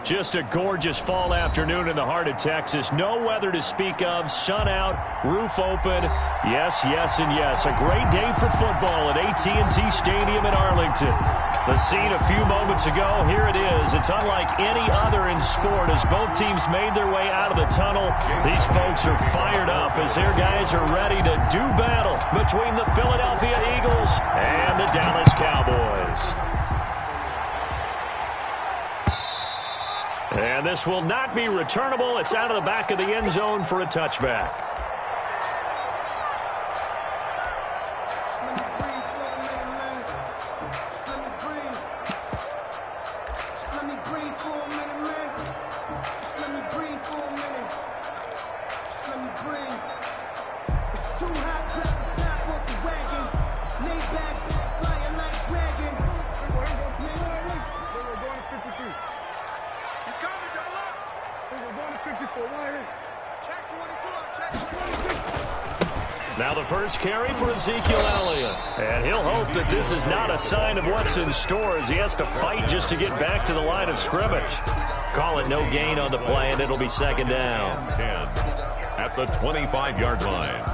Just a gorgeous fall afternoon in the heart of Texas. No weather to speak of. Sun out, roof open. Yes, yes, and yes. A great day for football at AT&T Stadium in Arlington. The scene a few moments ago, here it is. It's unlike any other in sport as both teams made their way out of the tunnel. These folks are fired up as their guys are ready to do battle between the Philadelphia Eagles and the Dallas Cowboys. And this will not be returnable. It's out of the back of the end zone for a touchback. Now the first carry for Ezekiel Elliott. And he'll hope that this is not a sign of what's in store as he has to fight just to get back to the line of scrimmage. Call it no gain on the play, and it'll be second down. 10 at the 25-yard line.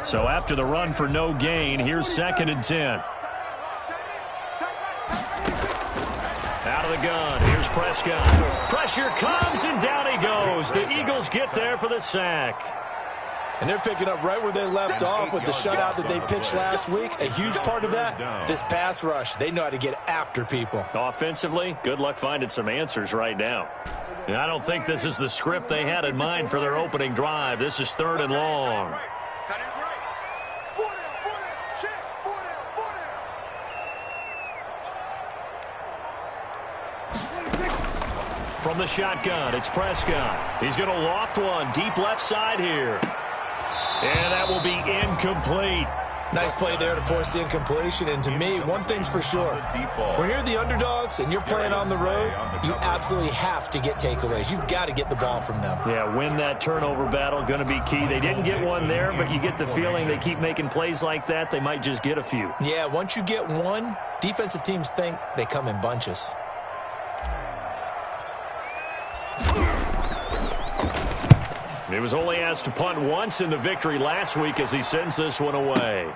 So after the run for no gain, here's second and 10. Out of the gun, here's Prescott. Pressure comes, and down he goes. The Eagles get there for the sack. And they're picking up right where they left off with the shutout that they pitched last week. A huge part of that, this pass rush. They know how to get after people. Offensively, good luck finding some answers right now. And I don't think this is the script they had in mind for their opening drive. This is third and long. From the shotgun, it's Prescott. He's going to loft one deep left side here. And that will be incomplete. Nice play there to force the incompletion. And to me, one thing's for sure. When you're the underdogs and you're playing on the road, you absolutely have to get takeaways. You've got to get the ball from them. Yeah, win that turnover battle, going to be key. They didn't get one there, but you get the feeling they keep making plays like that, they might just get a few. Yeah, once you get one, defensive teams think they come in bunches. He was only asked to punt once in the victory last week as he sends this one away.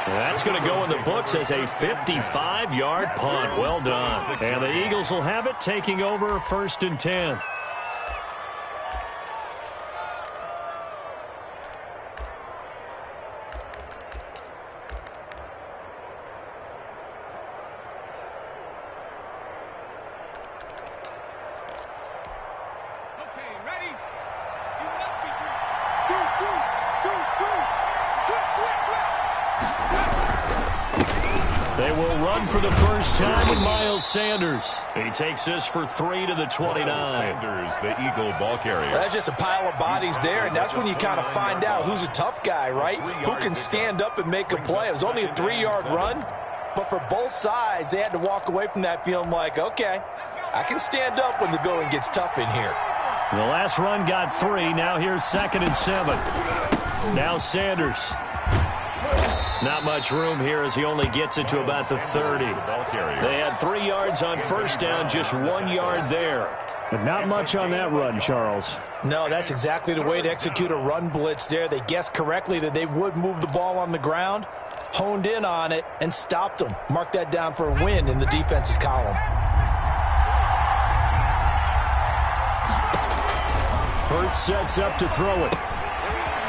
That's going to go in the books as a 55-yard punt. Well done. And the Eagles will have it, taking over first and 10. They will run for the first time with Miles Sanders. He takes this for 3 to the 29. Sanders, the Eagle ball carrier. That's just a pile of bodies there, and that's when you kind of find out who's a tough guy, right? Who can stand up and make a play. It was only a 3-yard run, but for both sides, they had to walk away from that feeling like, okay, I can stand up when the going gets tough in here. The last run got 3. Now here's second and 7. Now Sanders. Not much room here as he only gets it to about the 30. They had 3 yards on first down, just 1 yard there. But not much on that run, Charles. No, that's exactly the way to execute a run blitz there. They guessed correctly that they would move the ball on the ground, honed in on it, and stopped them. Mark that down for a win in the defense's column. Hurts sets up to throw it.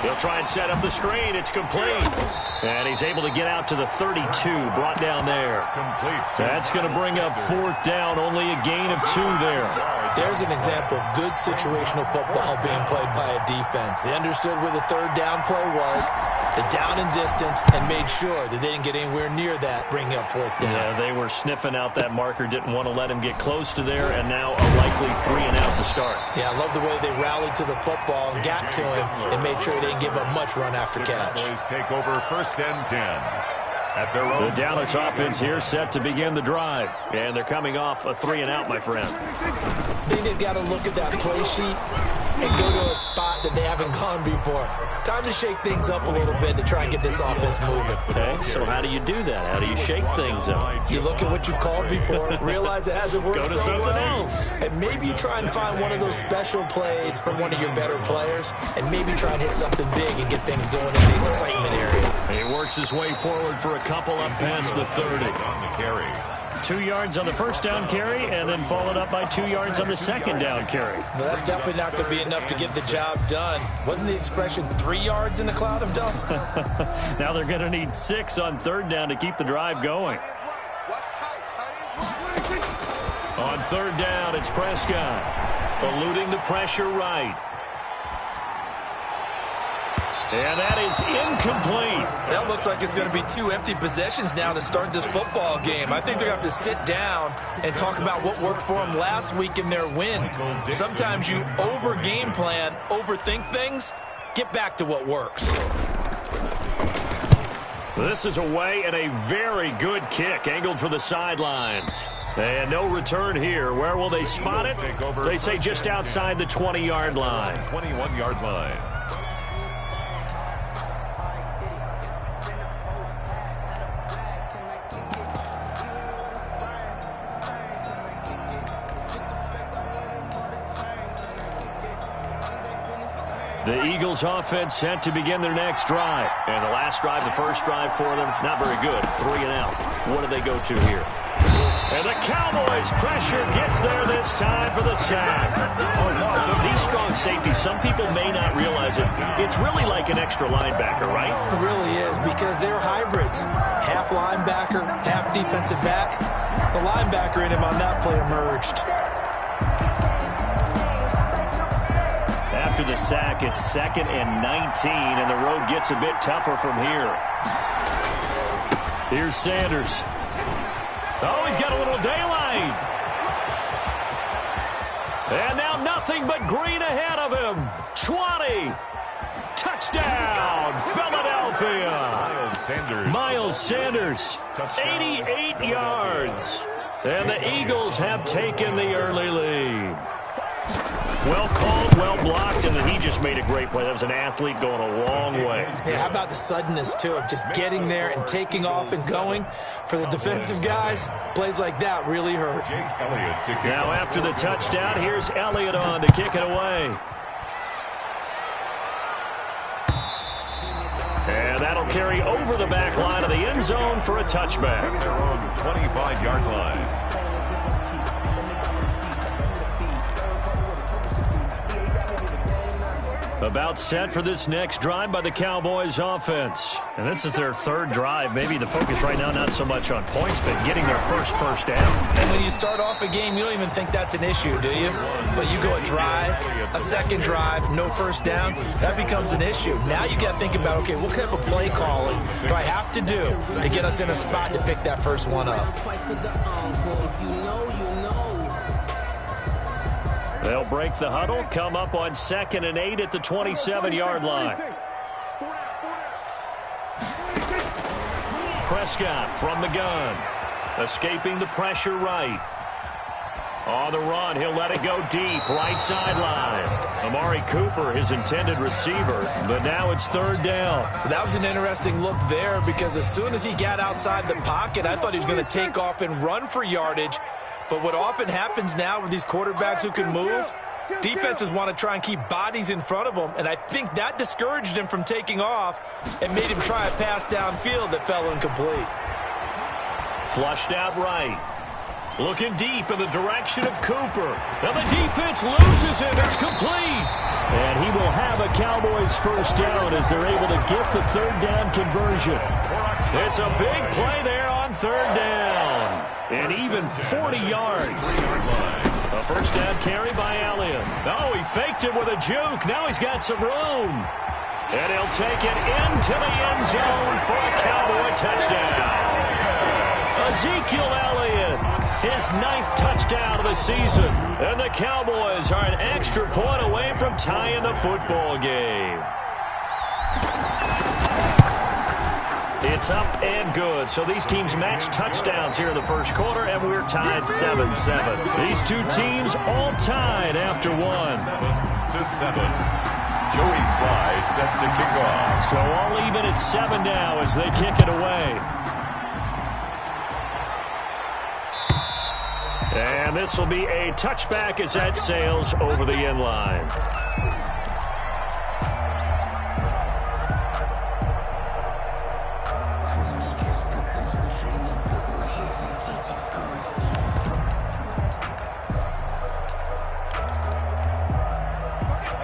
He'll try and set up the screen. It's complete. And he's able to get out to the 32, brought down there. That's going to bring up fourth down, only a gain of 2 there. There's an example of good situational football being played by a defense. They understood where the third down play was, the down and distance, and made sure that they didn't get anywhere near that, bringing up fourth down. Yeah, they were sniffing out that marker, didn't want to let him get close to there, and now a likely 3 and out to start. Yeah, I love the way they rallied to the football and got to him and made sure they didn't give up much run after catch. Cowboys take over first and 10. At their own. The Dallas offense here set to begin the drive. And they're coming off a 3 and out, my friend. I think they've got to look at that play sheet and go to a spot that they haven't gone before. Time to shake things up a little bit to try and get this offense moving. Okay, so how do you do that? How do you shake things up? You look at what you called before, realize it hasn't worked Go to so something well, else. and maybe you try and find one of those special plays from one of your better players, and maybe try and hit something big and get things going in the excitement area. He works his way forward for a couple up past the 30. On the carry. 2 yards on the first down carry, and then followed up by 2 yards on the second down carry. No, that's definitely not going to be enough to get the job done. Wasn't the expression 3 yards in a cloud of dust? Now they're going to need 6 on third down to keep the drive going. On third down, it's Prescott, eluding the pressure right. And that is incomplete. That looks like it's going to be 2 empty possessions now to start this football game. I think they're going to have to sit down and talk about what worked for them last week in their win. Sometimes you over-game plan, overthink things. Get back to what works. This is away and a very good kick, angled for the sidelines. And no return here. Where will they spot it? They say just outside the 20-yard line. 21-yard line. The Eagles offense set to begin their next drive. And the last drive, the first drive for them, not very good. 3 and out. What do they go to here? And the Cowboys pressure gets there this time for the sack. These strong safeties, some people may not realize it. It's really like an extra linebacker, right? It really is, because they're hybrids. Half linebacker, half defensive back. The linebacker in him on that play emerged. After the sack, it's 2nd and 19, and the road gets a bit tougher from here. Here's Sanders. Oh, he's got a little daylight. And now nothing but green ahead of him. 20. Touchdown, Philadelphia. Miles Sanders, 88 yards. And the Eagles have taken the early lead. Well called, well blocked, and then he just made a great play. That was an athlete going a long way. Yeah, how about the suddenness, too, of just getting there and taking off and going? For the defensive guys, plays like that really hurt. Now after the touchdown, here's Elliott on to kick it away. And that'll carry over the back line of the end zone for a touchback. Their own 25-yard line. About set for this next drive by the Cowboys offense. And this is their 3rd drive. Maybe the focus right now not so much on points, but getting their first down. And when you start off a game, you don't even think that's an issue, do you? But you go a drive, a second drive, no first down, that becomes an issue. Now you got to think about, okay, what type of play calling do I have to do to get us in a spot to pick that first one up? They'll break the huddle, come up on 2nd and 8 at the 27-yard line. Prescott from the gun, escaping the pressure right. On the run, he'll let it go deep, right sideline. Amari Cooper, his intended receiver, but now it's 3rd down. That was an interesting look there, because as soon as he got outside the pocket, I thought he was going to take off and run for yardage. But what often happens now with these quarterbacks who can move, defenses want to try and keep bodies in front of them, and I think that discouraged him from taking off and made him try a pass downfield that fell incomplete. Flushed out right. Looking deep in the direction of Cooper. Now the defense loses it. It's complete. And he will have a Cowboys first down as they're able to get the 3rd down conversion. It's a big play there on 3rd down. And even 40 yards. A first down carry by Elliott. Oh, he faked it with a juke. Now he's got some room. And he'll take it into the end zone for a Cowboy touchdown. Ezekiel Elliott, his 9th touchdown of the season. And the Cowboys are an extra point away from tying the football game. It's up and good. So these teams match touchdowns here in the first quarter, and we're tied 7-7. These two teams all tied after one. to 7. Joey Sly set to kick off. So all even at 7 now as they kick it away. And this will be a touchback as that sails over the end line.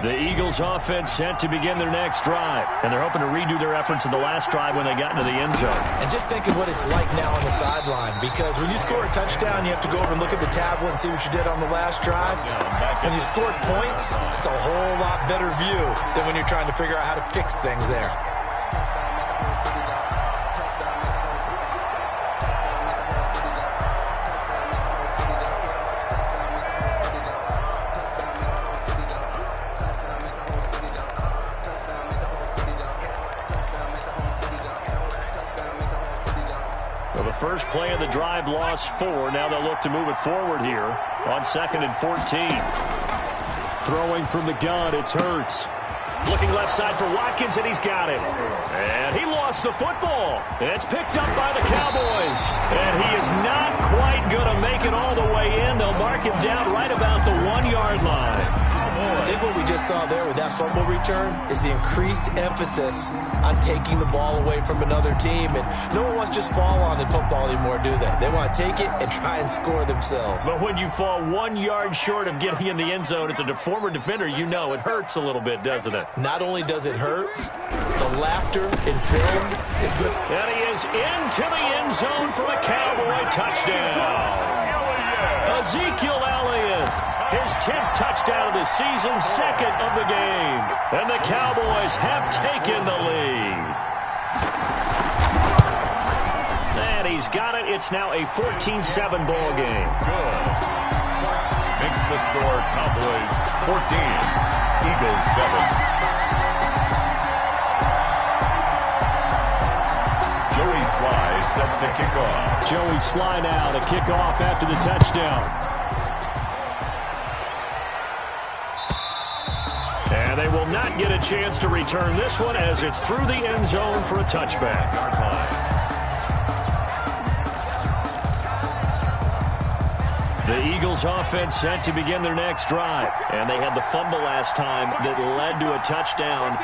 The Eagles offense set to begin their next drive. And they're hoping to redo their efforts in the last drive when they got into the end zone. And just think of what it's like now on the sideline. Because when you score a touchdown, you have to go over and look at the tablet and see what you did on the last drive. When you scored points, it's a whole lot better view than when you're trying to figure out how to fix things there. First play of the drive, lost 4. Now they'll look to move it forward here on 2nd and 14. Throwing from the gun, it's Hurts. Looking left side for Watkins, and he's got it. And he lost the football. It's picked up by the Cowboys. And he is not quite going to make it all the way in. They'll mark him down right about the 1-yard line. I think what we just saw there with that fumble return is the increased emphasis on taking the ball away from another team. And no one wants to just fall on in football anymore, do they? They want to take it and try and score themselves. But when you fall 1 yard short of getting in the end zone, as a former defender, you know it hurts a little bit, doesn't it? Not only does it hurt, the laughter in film is good. And he is into the end zone for a Cowboy touchdown. Ezekiel Elliott, his 10th touchdown of the season, 2nd of the game. And the Cowboys have taken the lead. And he's got it. It's now a 14-7 ball game. Good. Makes the score Cowboys 14, Eagles 7. Joey Sly set to kick off. Joey Sly now to kick off after the touchdown. And they will not get a chance to return this one as it's through the end zone for a touchback. The Eagles offense set to begin their next drive. And they had the fumble last time that led to a touchdown.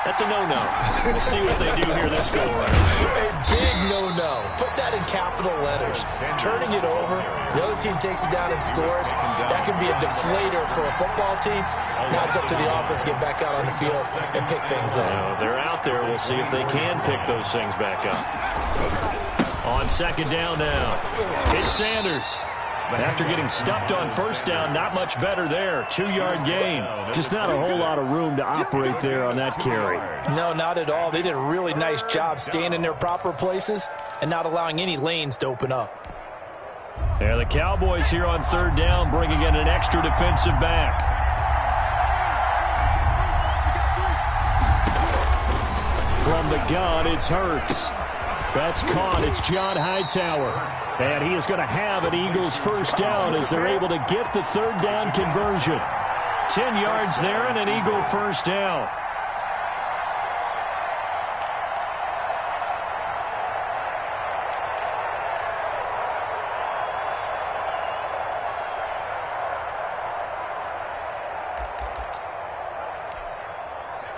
That's a no-no. We'll see what they do here this go around. A big no-no. Put that in capital letters. Turning it over, the other team takes it down and scores. That can be a deflator for a football team. Now it's up to the offense to get back out on the field and pick things up. They're out there. We'll see if they can pick those things back up. On 2nd down now, it's Sanders. After getting stuffed on 1st down, not much better there. 2-yard gain. Just not a whole lot of room to operate there on that carry. No, not at all. They did a really nice job staying in their proper places and not allowing any lanes to open up. Yeah, the Cowboys here on 3rd down bringing in an extra defensive back. From the gun, it's Hurts. That's caught. It's John Hightower. And he is going to have an Eagles 1st down as they're able to get the 3rd down conversion. 10 yards there and an Eagle 1st down.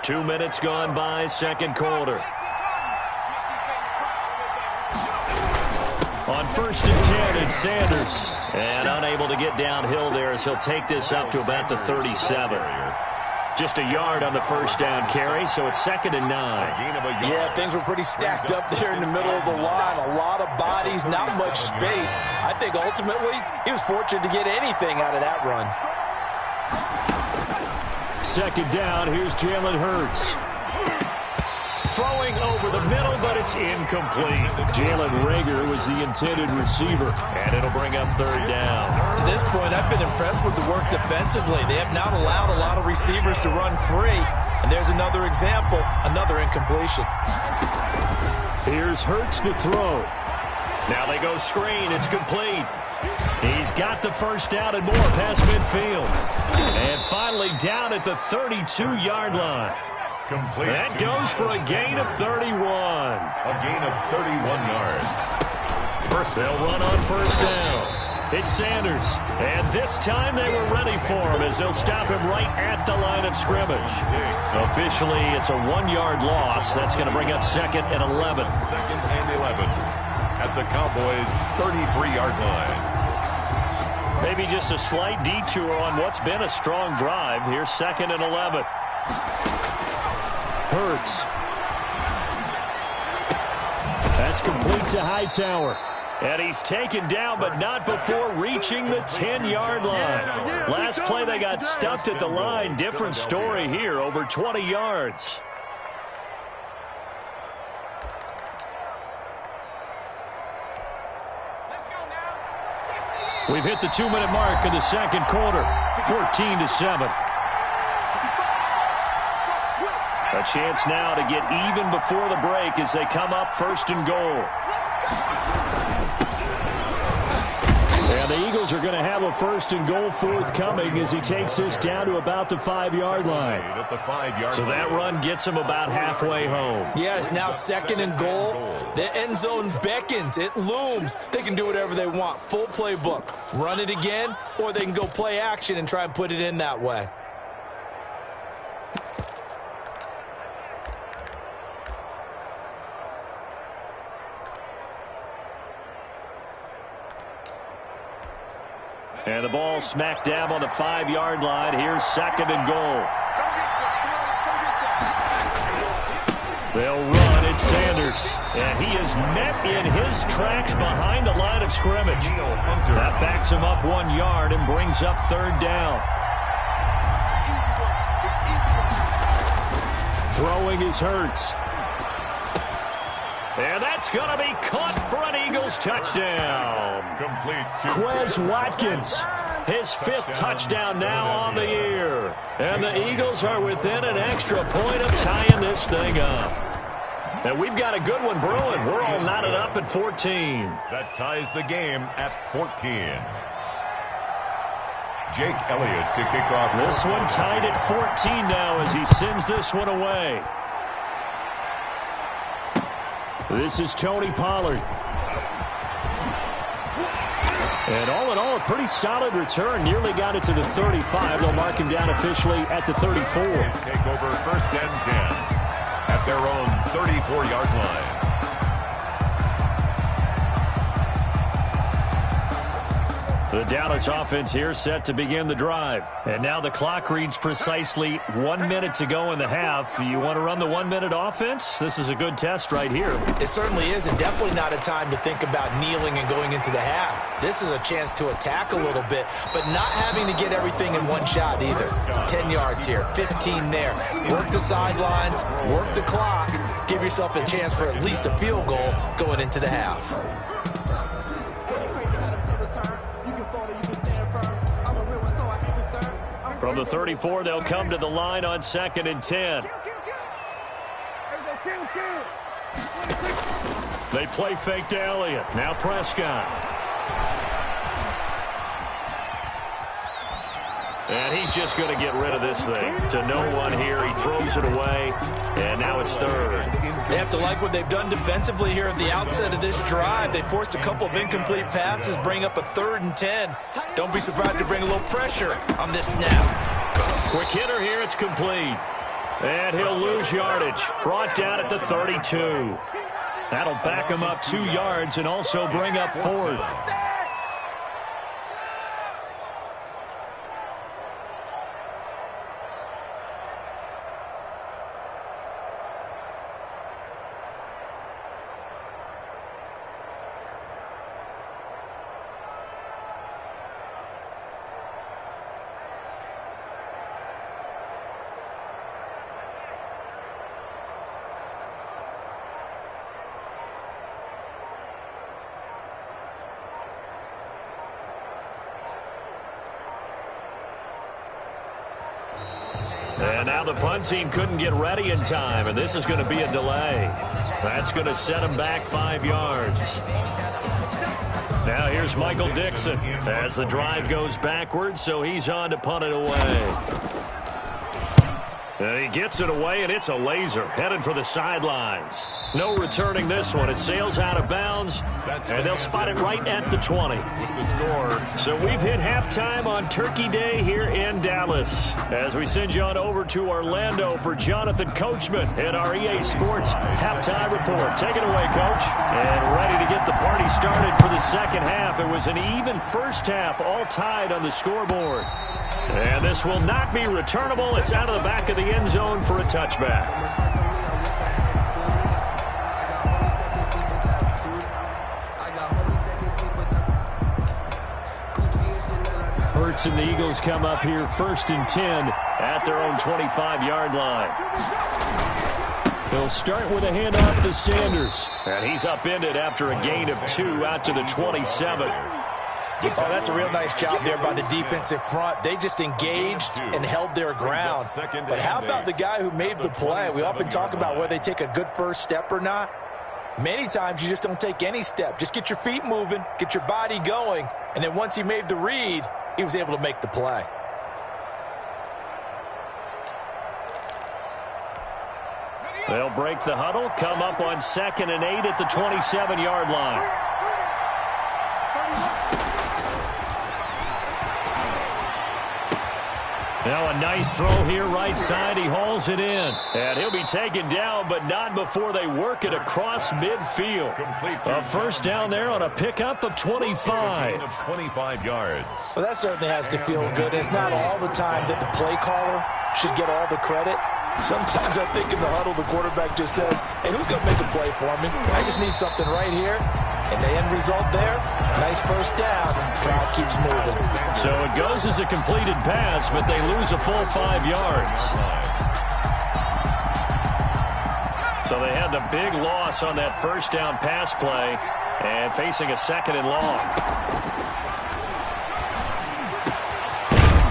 Two minutes gone by, 2nd quarter. On 1st and 10, it's Sanders. And unable to get downhill there as he'll take this up to about the 37. Just a yard on the 1st down carry, so it's 2nd and 9. Yeah, things were pretty stacked up there in the middle of the line. A lot of bodies, not much space. I think ultimately he was fortunate to get anything out of that run. 2nd down, here's Jalen Hurts. Throwing over the middle, but it's incomplete. Jalen Reagor was the intended receiver, and it'll bring up 3rd down. To this point, I've been impressed with the work defensively. They have not allowed a lot of receivers to run free. And there's another example, another incompletion. Here's Hurts to throw. Now they go screen. It's complete. He's got the first down and more past midfield. And finally down at the 32-yard line. Complete. That goes for a gain of 31. A gain of 31 yards. They'll run on first down. It's Sanders. And this time they were ready for him as they'll stop him right at the line of scrimmage. Officially, it's a 1-yard loss. That's going to bring up second and 11. Second and 11 at the Cowboys' 33-yard line. Maybe just a slight detour on what's been a strong drive. Here's second and 11. Hurts. That's complete to Hightower. And he's taken down, but not before reaching the 10-yard line. Last play, they got stuffed at the line. Different story here, over 20 yards. We've hit the 2-minute mark in the second quarter, 14-7. A chance now to get even before the break as they come up first and goal. And the Eagles are going to have a first and goal forthcoming as he takes this down to about the 5-yard line. So that run gets him about halfway home. Yes, now second and goal. The end zone beckons. It looms. They can do whatever they want. Full playbook. Run it again, or they can go play action and try and put it in that way. And the ball smack dab on the 5-yard line. Here's second and goal. They'll run. It's Sanders. And he is met in his tracks behind the line of scrimmage. That backs him up 1 yard and brings up third down. Throwing is Hurts. And that's going to be caught for an Eagles touchdown. Complete. Quez Watkins, his 5th touchdown now on the year. And the Eagles are within an extra point of tying this thing up. And we've got a good one brewing. We're all knotted up at 14. That ties the game at 14. Jake Elliott to kick off. This one tied at 14 now as he sends this one away. This is Tony Pollard. And all in all, a pretty solid return. Nearly got it to the 35. They'll mark him down officially at the 34. Take over first and 10 at their own 34-yard line. The Dallas offense here set to begin the drive. And now the clock reads precisely 1 minute to go in the half. You want to run the 1-minute offense? This is a good test right here. It certainly is, and definitely not a time to think about kneeling and going into the half. This is a chance to attack a little bit, but not having to get everything in one shot either. 10 yards here, 15 there. Work the sidelines, work the clock. Give yourself a chance for at least a field goal going into the half. From the 34, they'll come to the line on second and 10. They play fake to Elliott. Now Prescott. And he's just going to get rid of this thing. To no one here. He throws it away. And now it's third. They have to like what they've done defensively here at the outset of this drive. They forced a couple of incomplete passes, bring up a 3rd and 10. Don't be surprised to bring a little pressure on this snap. Quick hitter here. It's complete. And he'll lose yardage. Brought down at the 32. That'll back him up 2 yards and also bring up 4th. And now the punt team couldn't get ready in time, and this is going to be a delay. That's going to set them back 5 yards. Now here's Michael Dixon as the drive goes backwards, so he's on to punt it away. And he gets it away, and it's a laser headed for the sidelines. No returning this one. It sails out of bounds, and they'll spot it right at the 20. So we've hit halftime on Turkey Day here in Dallas. As we send you on over to Orlando for Jonathan Coachman in our EA Sports halftime report. Take it away, Coach. And ready to get the party started for the second half. It was an even first half, all tied on the scoreboard. And this will not be returnable. It's out of the back of the end zone for a touchback. Hurts and the Eagles come up here 1st and 10 at their own 25-yard line. They'll start with a handoff to Sanders. And he's upended after a gain of 2 out to the 27. Oh, that's a real nice job there by the defensive front. They just engaged and held their ground. But how about the guy who made the play? We often talk about whether they take a good first step or not. Many times you just don't take any step. Just get your feet moving, get your body going, and then once he made the read, he was able to make the play. They'll break the huddle, come up on 2nd and 8 at the 27-yard line. Now a nice throw here right side. He hauls it in. And he'll be taken down, but not before they work it across midfield. A first down there on a pickup of 25. 25 yards. Well, that certainly has to feel good. It's not all the time that the play caller should get all the credit. Sometimes I think in the huddle, the quarterback just says, hey, who's going to make a play for me? I just need something right here. And the end result there, nice first down. Drive keeps moving. So it goes as a completed pass, but they lose a full 5 yards. So they had the big loss on that first down pass play and facing a 2nd and long.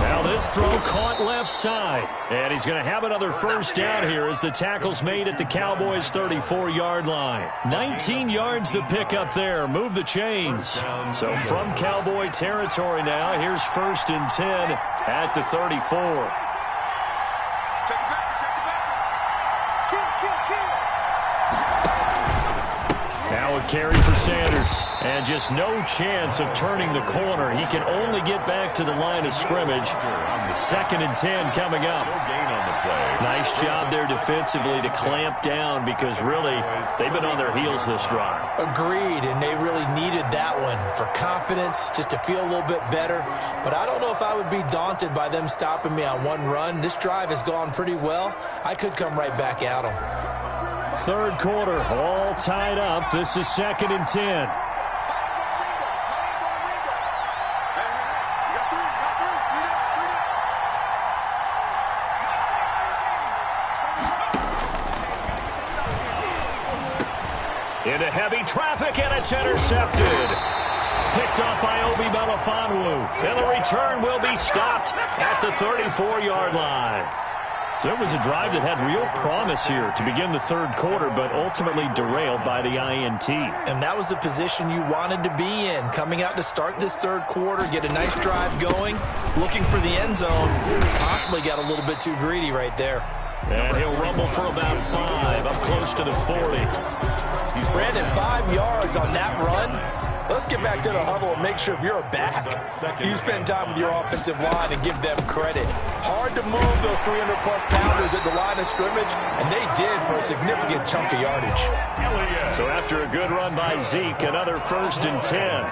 Now this throw caught left side. And he's going to have another first down here as the tackle's made at the Cowboys' 34-yard line. 19 yards to pick up there. Move the chains. So from Cowboy territory now, here's 1st and 10 at the 34. Now a carry for Sanders. And just no chance of turning the corner. He can only get back to the line of scrimmage. 2nd and 10 coming up. Nice job there defensively to clamp down because really they've been on their heels this drive. Agreed, and they really needed that one for confidence, just to feel a little bit better. But I don't know if I would be daunted by them stopping me on one run. This drive has gone pretty well. I could come right back at them. 3rd quarter, all tied up. This is 2nd and 10. Into heavy traffic, and it's intercepted. Picked off by Obi Melifonwu. And the return will be stopped at the 34-yard line. So it was a drive that had real promise here to begin the 3rd quarter, but ultimately derailed by the INT. And that was the position you wanted to be in, coming out to start this 3rd quarter, get a nice drive going, looking for the end zone. Possibly got a little bit too greedy right there. And he'll rumble for about 5, up close to the 40. Brandon, 5 yards on that run. Let's get back to the huddle and make sure if you're a back, you spend time with your offensive line and give them credit. Hard to move those 300-plus pounders at the line of scrimmage, and they did for a significant chunk of yardage. So after a good run by Zeke, another 1st and 10.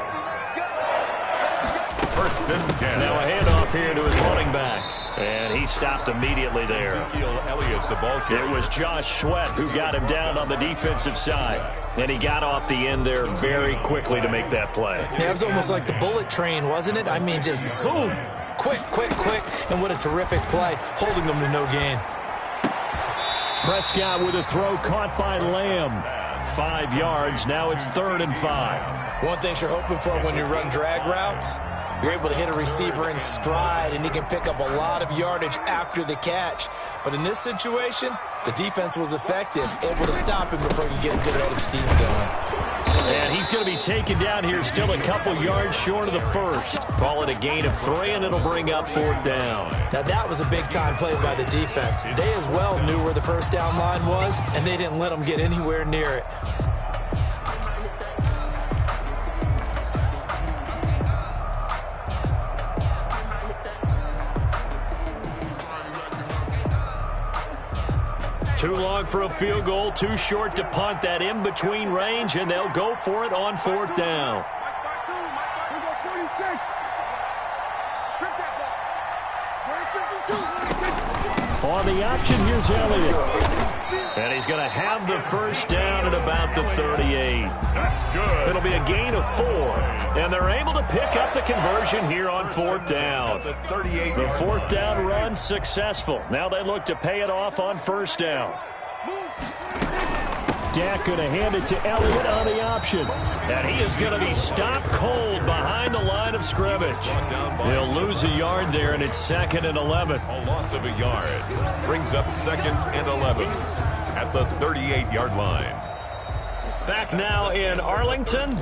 1st and 10. Now a handoff here to his running back. And he stopped immediately there. It was Josh Sweat who got him down on the defensive side. And he got off the end there very quickly to make that play. Yeah, it was almost like the bullet train, wasn't it? I mean, just zoom. Quick, quick, quick. And what a terrific play, holding them to no gain. Prescott with a throw caught by Lamb. 5 yards. Now it's 3rd and 5. One thing you're hoping for when you run drag routes, You're able to hit a receiver in stride, and he can pick up a lot of yardage after the catch. But in this situation, the defense was effective, able to stop him before you get a good head of steam going. And he's going to be taken down here, still a couple yards short of the first. Call it a gain of 3, and it'll bring up 4th down. Now, that was a big-time play by the defense. They as well knew where the first down line was, and they didn't let them get anywhere near it. Too long for a field goal, too short to punt. That in-between range, and they'll go for it on 4th down. On the option, here's Elliott. And he's going to have the first down at about the 38. That's good. It'll be a gain of 4. And they're able to pick up the conversion here on 4th down. The 38. The 4th down run successful. Now they look to pay it off on 1st down. Dak going to hand it to Elliott on the option. And he is going to be stopped cold behind the line of scrimmage. He'll lose a yard there, and it's 2nd and 11. A loss of a yard brings up 2nd and 11 at the 38-yard line. Back now in Arlington.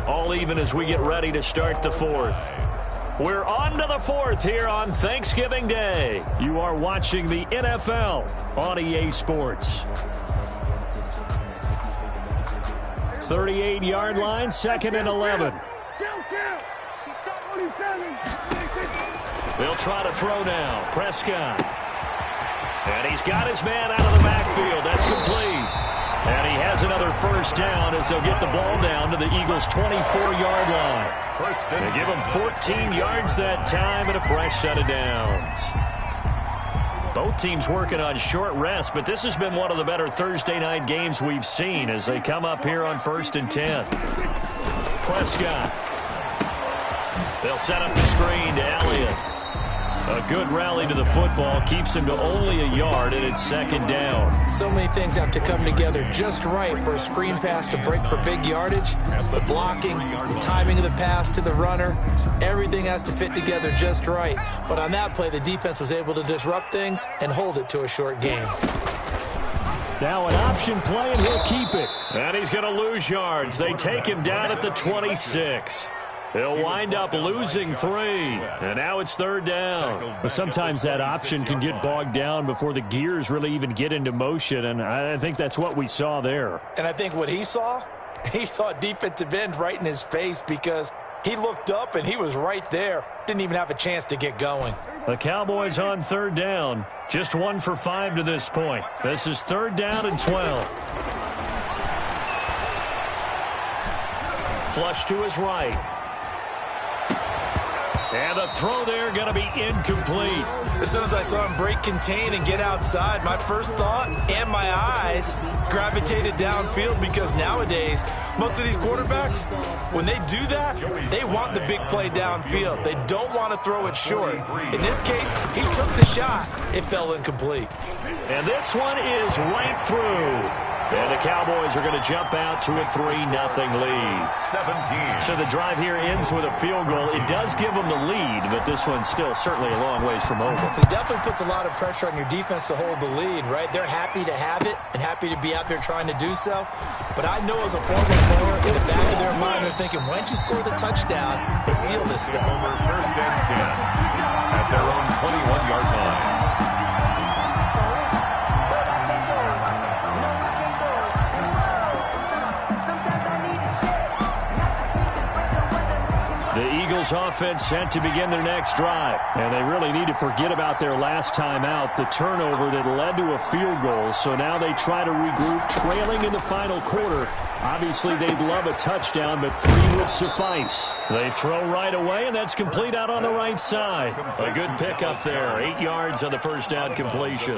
All even as we get ready to start the 4th. We're on to the 4th here on Thanksgiving Day. You are watching the NFL on EA Sports. 38-yard line, 2nd and 11. They'll try to throw now. Prescott. And he's got his man out of the backfield. That's complete. And he has another first down as they'll get the ball down to the Eagles' 24-yard line. They give him 14 yards that time and a fresh set of downs. Both teams working on short rest, but this has been one of the better Thursday night games we've seen as they come up here on 1st and 10. Prescott. They'll set up the screen to Elliott. A good rally to the football keeps him to only a yard, and it's 2nd down. So many things have to come together just right for a screen pass to break for big yardage. The blocking, the timing of the pass to the runner, everything has to fit together just right. But on that play, the defense was able to disrupt things and hold it to a short game. Now an option play, and he'll keep it. And he's going to lose yards. They take him down at the 26. He'll wind up losing 3, and now it's 3rd down. But sometimes that option can get bogged down before the gears really even get into motion, and I think that's what we saw there. And I think what he saw defensive end right in his face because he looked up and he was right there. Didn't even have a chance to get going. The Cowboys on 3rd down, just 1 for 5 to this point. This is 3rd down and 12. Flush to his right. And the throw there going to be incomplete. As soon as I saw him break contain and get outside, my first thought and my eyes gravitated downfield because nowadays, most of these quarterbacks, when they do that, they want the big play downfield. They don't want to throw it short. In this case, he took the shot. It fell incomplete. And this one is right through. And the Cowboys are going to jump out to a 3-0 lead. 17. So the drive here ends with a field goal. It does give them the lead, but this one's still certainly a long ways from over. It definitely puts a lot of pressure on your defense to hold the lead, right? They're happy to have it and happy to be out there trying to do so. But I know as a former player, in the back of their mind, they're thinking, why don't you score the touchdown and seal this thing? Over 1st and 10 at their own 21-yard line. The Eagles offense set to begin their next drive. And they really need to forget about their last time out, the turnover that led to a field goal. So now they try to regroup, trailing in the final quarter. Obviously, they'd love a touchdown, but 3 would suffice. They throw right away, and that's complete out on the right side. A good pickup there. 8 yards on the first down completion.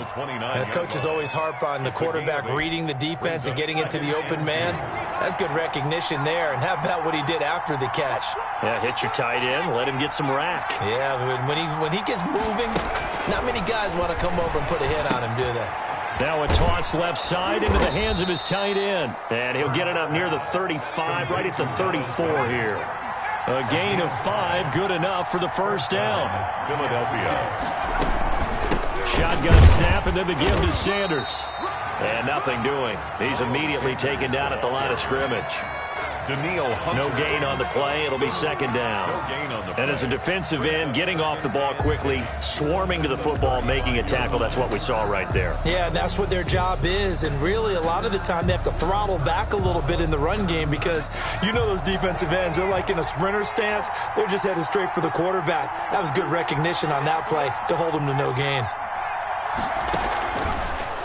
Coaches always harp on the quarterback reading the defense and getting into the open man. That's good recognition there. And how about what he did after the catch? Yeah, hit your tight end, let him get some rack. Yeah, when he gets moving, not many guys want to come over and put a hit on him, do they? Now a toss left side into the hands of his tight end. And he'll get it up near the 35, right at the 34 here. A gain of 5, good enough for the first down. Philadelphia. Shotgun snap, and then the give to Sanders. And nothing doing. He's immediately taken down at the line of scrimmage. No gain on the play. It'll be second down. And as a defensive end, getting off the ball quickly, swarming to the football, making a tackle, that's what we saw right there. Yeah, and that's what their job is. And really, a lot of the time, they have to throttle back a little bit in the run game because you know those defensive ends, they're like in a sprinter stance. They're just headed straight for the quarterback. That was good recognition on that play to hold them to no gain.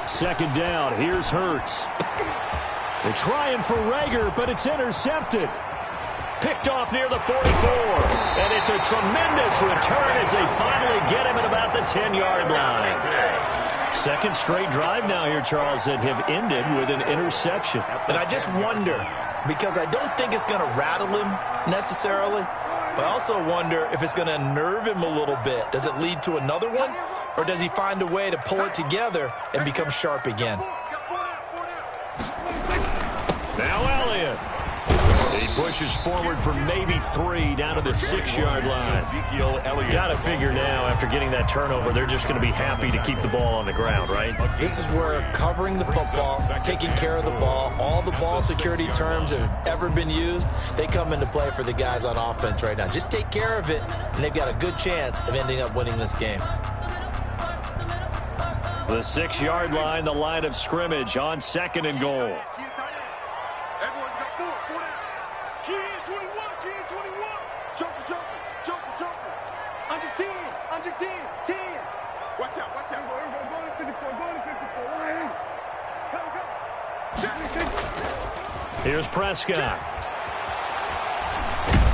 Second down, here's Hurts. They're trying for Rager, but it's intercepted. Picked off near the 44. And it's a tremendous return as they finally get him at about the 10-yard line. Second straight drive now here, Charles, that have ended with an interception. And I just wonder, because I don't think it's going to rattle him necessarily, but I also wonder if it's going to unnerve him a little bit. Does it lead to another one? Or does he find a way to pull it together and become sharp again? Now Elliott. He pushes forward for maybe 3 down to the 6-yard line. Got to figure now, after getting that turnover, they're just going to be happy to keep the ball on the ground, right? This is where covering the football, taking care of the ball, all the ball security terms that have ever been used, they come into play for the guys on offense right now. Just take care of it, and they've got a good chance of ending up winning this game. The 6-yard line, the line of scrimmage on 2nd and goal. Here's Prescott.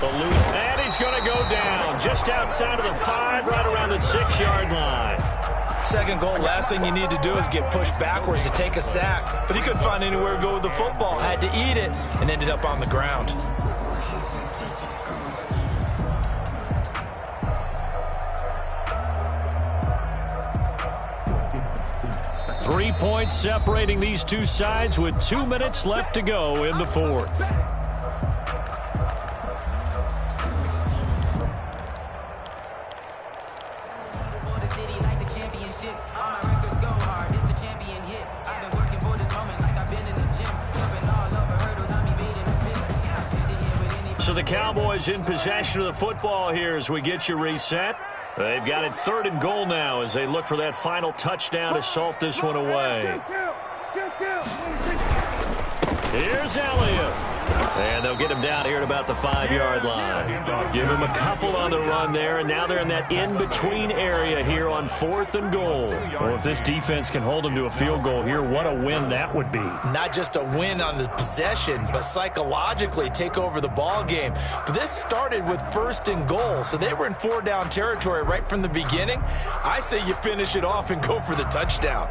And he's going to go down just outside of the 5, right around the 6-yard line. Second goal, last thing you need to do is get pushed backwards to take a sack. But he couldn't find anywhere to go with the football. Had to eat it and ended up on the ground. Three points separating these two sides with 2 minutes left to go in the fourth. So the Cowboys in possession of the football here as we get you reset. They've got it 3rd and goal now as they look for that final touchdown to salt this one away. Here's Elliott. And they'll get him down here at about the 5-yard line. Give him a couple on the run there, and now they're in that in-between area here on 4th and goal. Well, if this defense can hold them to a field goal here, what a win that would be. Not just a win on the possession, but psychologically take over the ball game. But this started with 1st and goal, so they were in 4-down territory right from the beginning. I say you finish it off and go for the touchdown.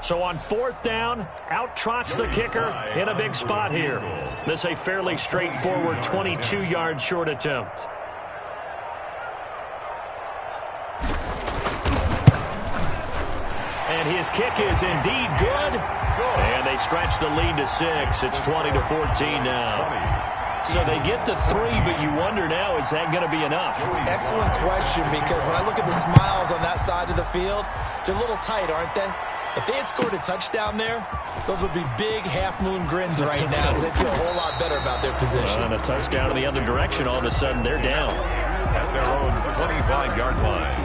So on 4th down, out trots the kicker in a big spot here. This a fairly straightforward 22-yard short attempt. And his kick is indeed good. And they stretch the lead to 6. It's 20-14 now. So they get the 3, but you wonder now, is that going to be enough? Excellent question, because when I look at the smiles on that side of the field, they're a little tight, aren't they? If they had scored a touchdown there, those would be big half-moon grins right now because they feel a whole lot better about their position. And a touchdown in the other direction, all of a sudden they're down. At their own 25-yard line.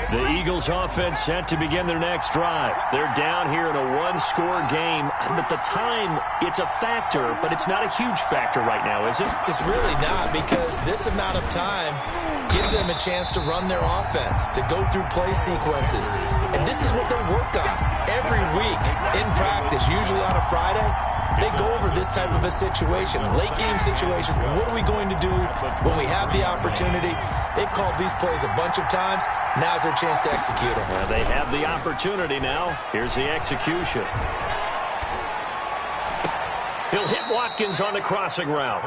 The Eagles offense set to begin their next drive. They're down here in a one-score game. And at the time, it's a factor, but it's not a huge factor right now, is it? It's really not, because this amount of time gives them a chance to run their offense, to go through play sequences. And this is what they work on every week in practice, usually on a Friday. They go over this type of a situation, late game situation. What are we going to do when we have the opportunity? They've called these plays a bunch of times. Now's their chance to execute them. Well, they have the opportunity now. Here's the execution. He'll hit Watkins on the crossing route.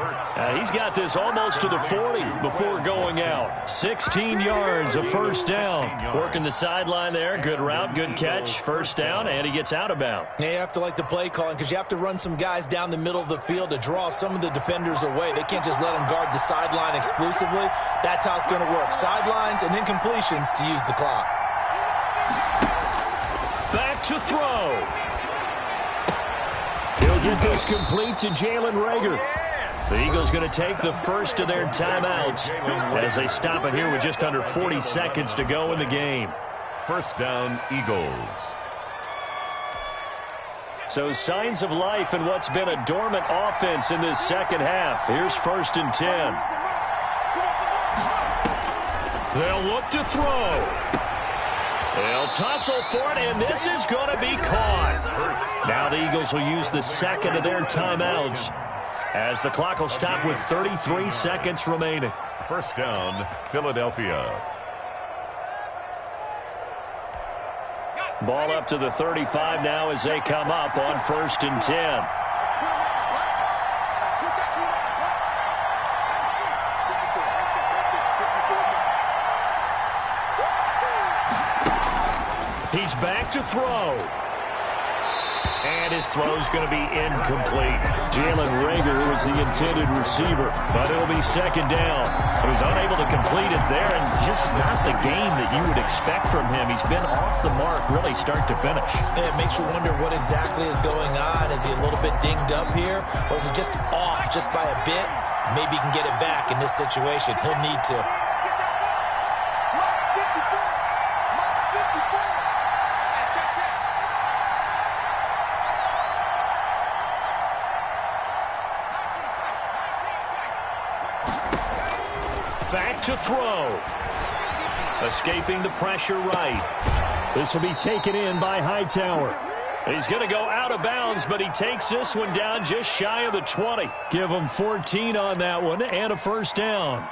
He's got this almost to the 40 before going out. 16 yards, a first down. Working the sideline there. Good route, good catch. First down, and he gets out of bounds. Yeah, you have to like the play calling because you have to run some guys down the middle of the field to draw some of the defenders away. They can't just let them guard the sideline exclusively. That's how it's going to work. Sidelines and incompletions to use the clock. Back to throw. He'll get this complete to Jalen Reagor. The Eagles going to take the first of their timeouts as they stop it here with just under 40 seconds to go in the game. First down, Eagles. So signs of life in what's been a dormant offense in this second half. Here's 1st and 10. They'll look to throw. They'll tussle for it, and this is going to be caught. Now the Eagles will use the second of their timeouts as the clock will stop with 33 seconds remaining. First down, Philadelphia. Ball up to the 35 now as they come up on 1st and 10. He's back to throw. And his throw's going to be incomplete. Jalen Reagor was the intended receiver, but it'll be second down. He was unable to complete it there, and just not the game that you would expect from him. He's been off the mark really start to finish. Yeah, it makes you wonder what exactly is going on. Is he a little bit dinged up here, or is he just off just by a bit? Maybe he can get it back in this situation. He'll need to. Back to throw. Escaping the pressure right. This will be taken in by Hightower. He's going to go out of bounds, but he takes this one down just shy of the 20. Give him 14 on that one and a first down.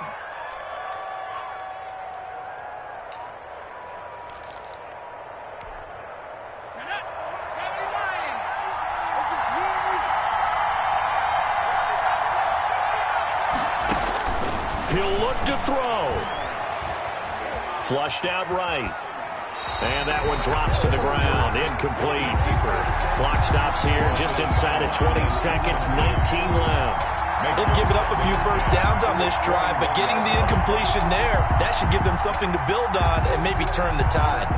He'll look to throw. Flushed out right. And that one drops to the ground. Incomplete. Clock stops here just inside of 20 seconds. 19 left. They've given up a few first downs on this drive, but getting the incompletion there, that should give them something to build on and maybe turn the tide.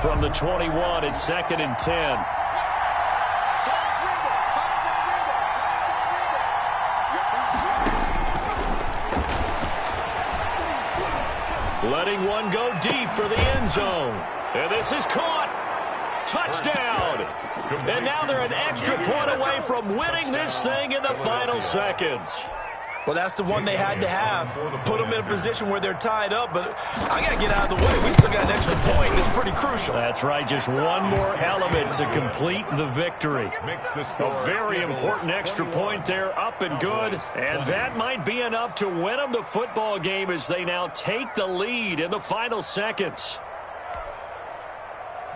From the 21, it's 2nd and 10. Letting one go deep for the end zone. And this is caught. Touchdown. And now they're an extra point away from winning this thing in the final seconds. Well, that's the one they had to have. Put them in a position where they're tied up, but I got to get out of the way. We still got an extra point that's pretty crucial. That's right. Just one more element to complete the victory. A very important extra point there, up and good. And that might be enough to win them the football game as they now take the lead in the final seconds.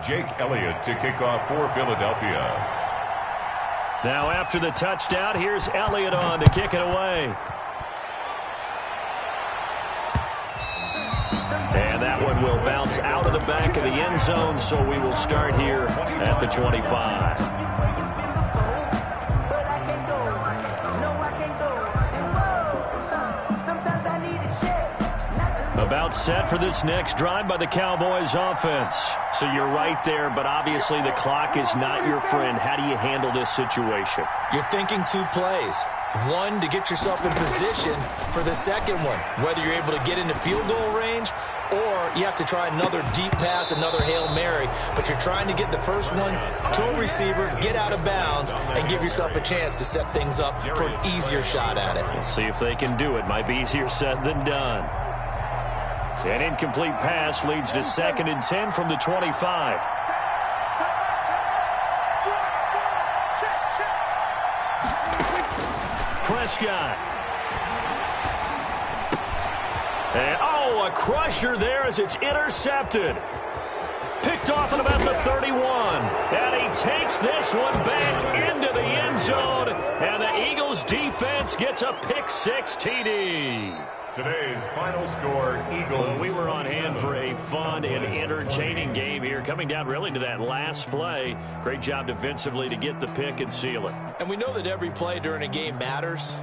Jake Elliott to kick off for Philadelphia. Now after the touchdown, here's Elliott on to kick it away. And that one will bounce out of the back of the end zone, so we will start here at the 25. About set for this next drive by the Cowboys offense. So you're right there, but obviously the clock is not your friend. How do you handle this situation? You're thinking two plays. One, to get yourself in position for the second one, whether you're able to get into field goal range or you have to try another deep pass, another Hail Mary. But you're trying to get the first one to a receiver, get out of bounds, and give yourself a chance to set things up for an easier shot at it. We'll see if they can do it. Might be easier said than done. An incomplete pass leads to 2nd and 10 from the 25. Prescott. And, oh, Oh, a crusher there as it's intercepted. Picked off at about the 31. And he takes this one back into the end zone. And the Eagles defense gets a pick-6 TD. Today's final score, Eagles. Well, we were on hand for a fun and entertaining game here, coming down really to that last play. Great job defensively to get the pick and seal it. And we know that every play during a game matters.